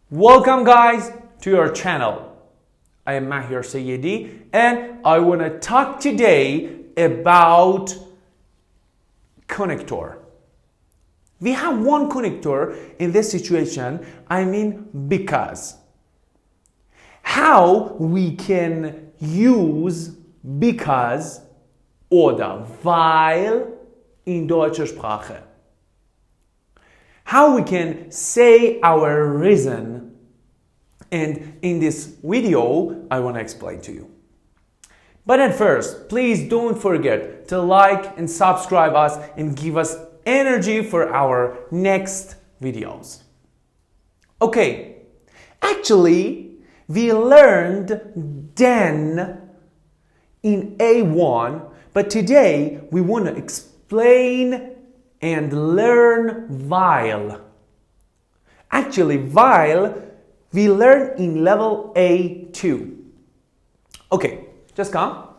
Welcome guys to our channel. I am Mahir Sayyidi and I want to talk today about connector. We have one connector in this situation, I mean because. How we can use because oder weil in deutscher Sprache. How we can say our reason, and in this video I want to explain to you. But at first, please don't forget to like and subscribe us and give us energy for our next videos. Okay, actually we learned den in A1, but today we want to explain and learn weil. Actually, weil we learn in level A2. Okay, just come.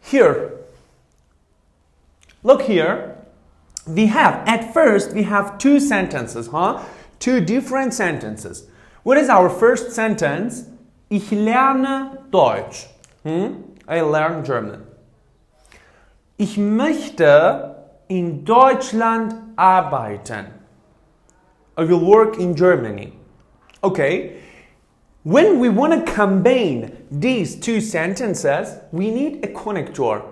Here, look here. At first we have two sentences, Two different sentences. What is our first sentence? Ich lerne Deutsch. I learn German. Ich möchte in Deutschland arbeiten. I will work in Germany. Okay. When we want to combine these two sentences, we need a connector.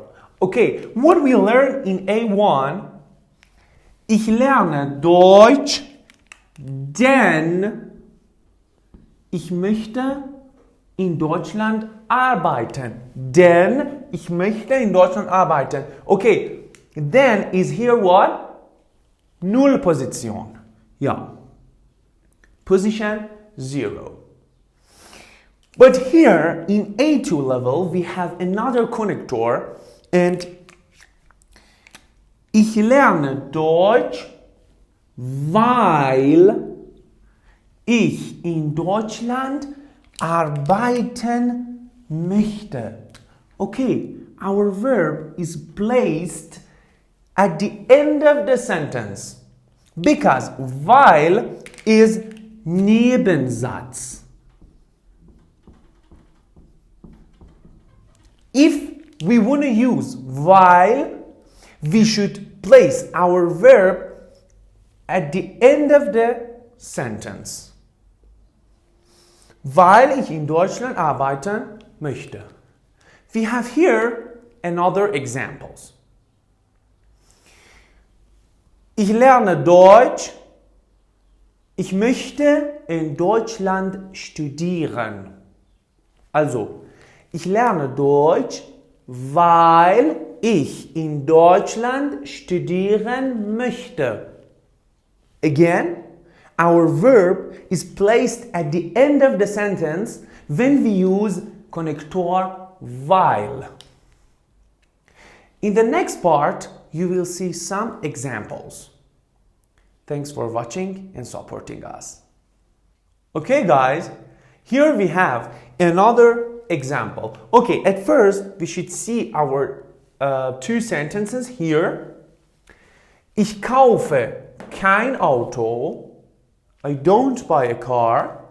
Okay, what we learn in A1, ich lerne Deutsch, denn ich möchte in Deutschland arbeiten. Denn ich möchte in Deutschland arbeiten. Okay, then is here what? Null position. Yeah. Position 0. But here in A2 level we have another connector and ich lerne Deutsch, weil ich in Deutschland arbeiten möchte. Okay, our verb is placed at the end of the sentence because weil is Nebensatz. If we want to use weil, we should place our verb at the end of the sentence. Weil ich in Deutschland arbeiten möchte. We have here another examples. Ich lerne Deutsch. Ich möchte in Deutschland studieren. Also, ich lerne Deutsch, weil ich in Deutschland studieren möchte. Again, our verb is placed at the end of the sentence when we use connector weil. In the next part, you will see some examples. Thanks for watching and supporting us. Okay guys, here we have another example. Okay, at first we should see our two sentences here. Ich kaufe kein Auto. I don't buy a car.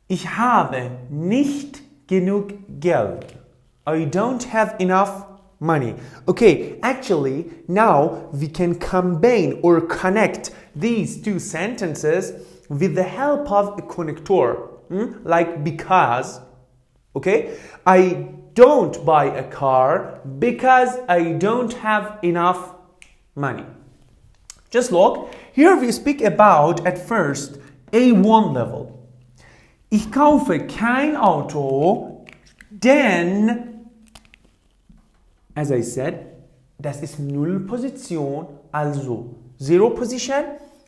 Ich habe nicht genug Geld. I don't have enough money. Okay, actually, now we can combine or connect these two sentences with the help of a connector, like because. Okay, I don't buy a car because I don't have enough money. Just look, here we speak about at first A1 level. Ich kaufe kein Auto, denn, as I said, das ist Null Position, also Zero Position,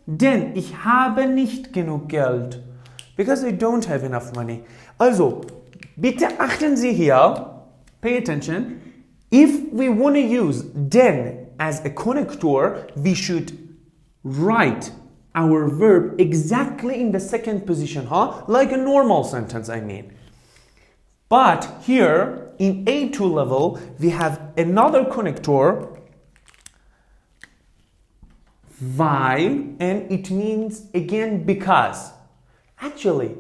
denn ich habe nicht genug Geld, because I don't have enough money. Also, bitte achten Sie hier, pay attention, if we want to use denn as a connector, we should write our verb exactly in the second position, like a normal sentence, I mean. But here, in A2 level, we have another connector weil, and it means again because. Actually,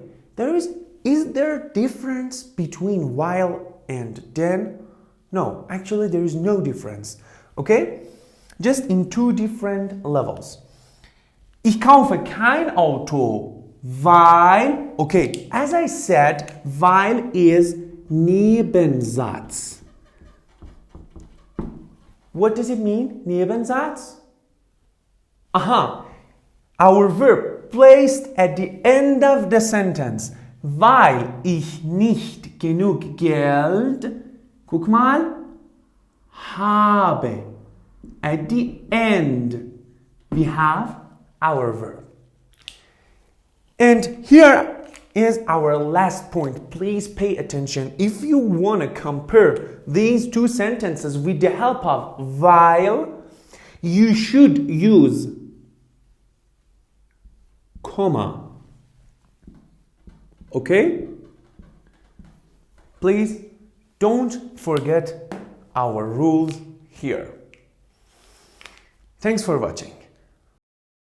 is there a difference between while and then? No, actually there is no difference. Okay? Just in two different levels. Ich kaufe kein Auto, weil, okay, as I said, weil is Nebensatz. What does it mean, Nebensatz? Aha, our verb placed at the end of the sentence. Weil ich nicht genug Geld, guck mal, habe. At the end, we have our verb. And here is our last point. Please pay attention. If you want to compare these two sentences with the help of weil, you should use comma. Okay? Please don't forget our rules here. Thanks for watching.